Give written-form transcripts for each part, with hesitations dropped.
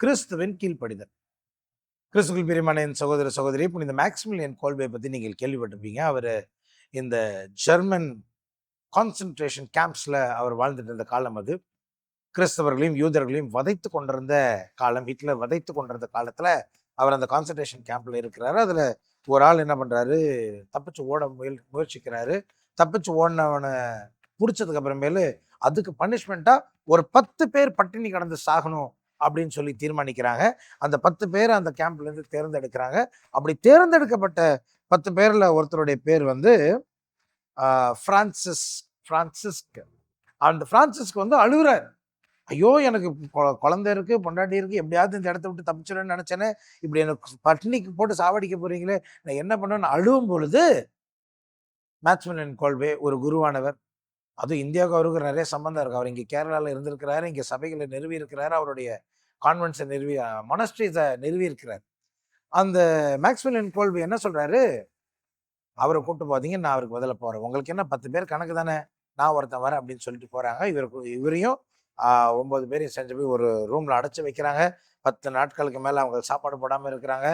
கிறிஸ்துவின் கீழ்ப்படிதல். கிறிஸ்துவில் பிரியமான என் சகோதர சகோதரி, புனித மேக்சிமிலியன் கோல்பே பத்தி நீங்கள் கேள்விப்பட்டிருப்பீங்க. அவர் இந்த ஜெர்மன் கான்சன்ட்ரேஷன் கேம்ப்ஸ்ல அவர் வாழ்ந்துட்டு இருந்த காலம் அது. கிறிஸ்தவர்களையும் யூதர்களையும் வதைத்து கொண்டிருந்த காலம். ஹிட்லர் வதைத்து கொண்டிருந்த காலத்துல அவர் அந்த கான்சன்ட்ரேஷன் கேம்ப்ல இருக்கிறாரு. அதுல ஒரு ஆள் என்ன பண்றாரு, தப்பிச்சு ஓட முயற்சிக்கிறாரு. தப்பிச்சு ஓடினவனை பிடிச்சதுக்கு அப்புறமேலு அதுக்கு பனிஷ்மெண்டா ஒரு 10 பேர் பட்டினி கடந்து சாகணும் அப்படின்னு சொல்லி தீர்மானிக்கிறாங்க. அந்த 10 பேர் அந்த கேம்ப்ல இருந்து தேர்ந்தெடுக்கிறாங்க. அப்படி தேர்ந்தெடுக்கப்பட்ட 10 பேர்ல ஒருத்தருடைய பேர் வந்து பிரான்சிஸ்க். அந்த பிரான்சிஸ்க் வந்து அழுகுறார். ஐயோ, எனக்கு குழந்தை இருக்கு, பொண்டாட்டி இருக்கு, எப்படியாவது இந்த இடத்த விட்டு தப்பிச்சிடணும்னு நினைச்சேனே, இப்படி எனக்கு பட்டினிக்கு போட்டு சாவடிக்க போறீங்களே, நான் என்ன பண்ணுவேன்னு அழுவும் பொழுது மேக்சிமிலியன் கோல்பே ஒரு குருவானவர், அதுவும் இந்தியாவுக்கு அவருக்கு நிறைய சம்பந்தம் இருக்கு. அவர் இங்க கேரளாவில் இருந்திருக்கிறாரு, இங்க சபைகளை நிறுவி இருக்கிறாரு, அவருடைய கான்வென்ட்ஸை நிறுவி மொனஸ்ட்ரீஸை நிறுவி இருக்கிறார். அந்த மேக்சிமிலியன் கோல்பே என்ன சொல்றாரு, அவரை கூப்பிட்டு பார்த்தீங்க, நான் அவருக்கு பதில போறேன், உங்களுக்கு என்ன 10 பேர் கணக்கு தானே, நான் ஒருத்தன் வரேன் அப்படின்னு சொல்லிட்டு போறாங்க. இவரையும் 9 பேரையும் செஞ்சு போய் ஒரு ரூம்ல அடைச்சு வைக்கிறாங்க. 10 நாட்களுக்கு மேல அவங்க சாப்பாடு போடாம இருக்கிறாங்க.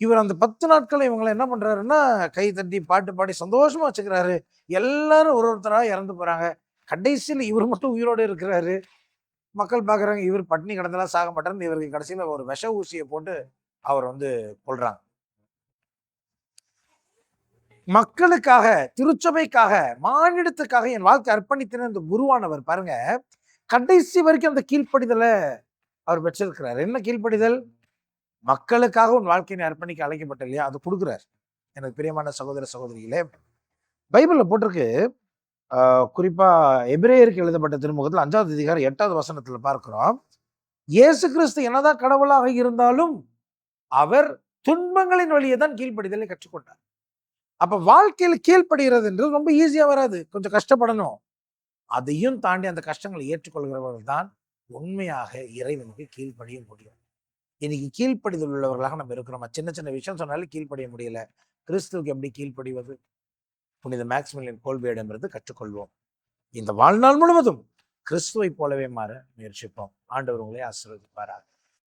இவர் அந்த 10 நாட்கள் இவங்களை என்ன பண்றாருன்னா, கை தட்டி பாட்டு பாடி சந்தோஷமா வச்சுக்கிறாரு. எல்லாரும் ஒருத்தரா இறந்து போறாங்க. கடைசியில் இவர் மட்டும் உயிரோடு இருக்கிறாரு. மக்கள் பாக்குறாங்க, இவர் பட்டினி கிடந்தெல்லாம் சாக மாட்டாருன்னு இவருக்கு கடைசியில ஒரு விஷ ஊசியை போட்டு அவர் வந்து கொள்றாங்க. மக்களுக்காக, திருச்சபைக்காக, மானிடத்துக்காக என் வாழ்க்கை அர்ப்பணித்தின இந்த குருவானவர் பாருங்க, கடைசி வரைக்கும் அந்த கீழ்ப்படிதலை அவர் வச்சிருக்கிறார். என்ன கீழ்ப்படிதல்? மக்களுக்காக உன் வாழ்க்கையை அர்ப்பணிக்க அழைக்கப்பட்ட இல்லையா, அது கொடுக்குறார். எனக்கு பிரியமான சகோதர சகோதரிகளே, பைபிள்ல போட்டிருக்கு, குறிப்பா எபிரேயருக்கு எழுதப்பட்ட திருமுகத்தில் 5வது அதிகாரம் 8வது வசனத்துல பார்க்கிறோம், இயேசு கிறிஸ்து என்னதான் கடவுளாக இருந்தாலும் அவர் துன்பங்களின் வழியே தான் கீழ்ப்படிதலை கற்றுக்கொண்டார். அப்ப வாழ்க்கையில் கீழ்ப்படுகிறது என்று ரொம்ப ஈஸியா வராது, கொஞ்சம் கஷ்டப்படணும். அதையும் தாண்டி அந்த கஷ்டங்களை ஏற்றுக்கொள்கிறவர்கள் தான் உண்மையாக இறைவனுக்கு கீழ்ப்படிய முடியும். இன்னைக்கு கீழ்ப்படிதல் உள்ளவர்களாக நம்ம இருக்கிறோம். சின்ன சின்ன விஷயம் சொன்னாலும் கீழ்ப்படிய முடியல. கிறிஸ்துவுக்கு எப்படி கீழ்ப்படிவது? புனித மேக்சிமிலியன் கோல்பேயிடமிருந்து கற்றுக்கொள்வோம். இந்த வாழ்நாள் முழுவதும் கிறிஸ்துவை போலவே மாற முயற்சிப்போம். ஆண்டவர் உங்களை ஆசீர்வதிப்பாராக.